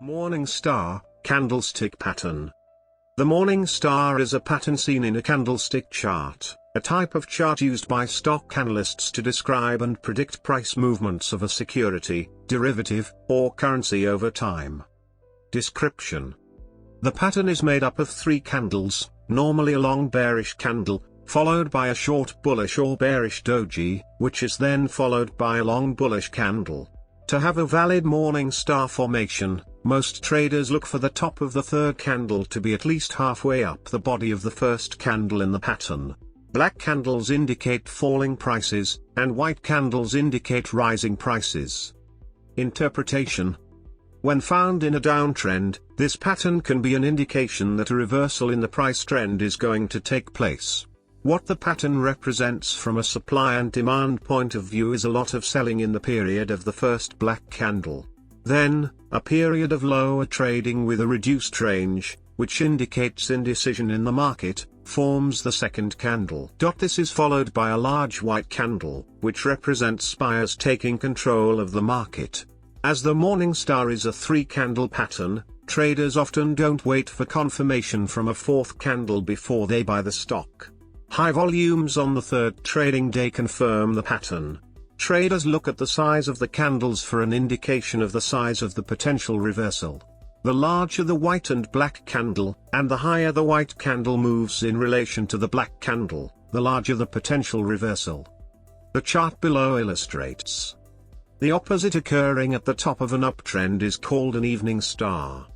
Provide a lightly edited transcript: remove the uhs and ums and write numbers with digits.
Morning star, candlestick pattern. The morning star is a pattern seen in a candlestick chart, a type of chart used by stock analysts to describe and predict price movements of a security, derivative, or currency over time. Description: the pattern is made up of 3 candles, normally a long bearish candle, followed by a short bullish or bearish doji, which is then followed by a long bullish candle. To have a valid morning star formation, most traders look for the top of the third candle to be at least halfway up the body of the first candle in the pattern. Black candles indicate falling prices, and white candles indicate rising prices. Interpretation: when found in a downtrend, this pattern can be an indication that a reversal in the price trend is going to take place. What the pattern represents from a supply and demand point of view is a lot of selling in the period of the first black candle. Then, a period of lower trading with a reduced range, which indicates indecision in the market, forms the second candle. This is followed by a large white candle, which represents buyers taking control of the market. As the morning star is a 3-candle pattern, traders often don't wait for confirmation from a 4th candle before they buy the stock. High volumes on the third trading day confirm the pattern. Traders look at the size of the candles for an indication of the size of the potential reversal. The larger the white and black candle, and the higher the white candle moves in relation to the black candle, the larger the potential reversal. The chart below illustrates. The opposite occurring at the top of an uptrend is called an evening star.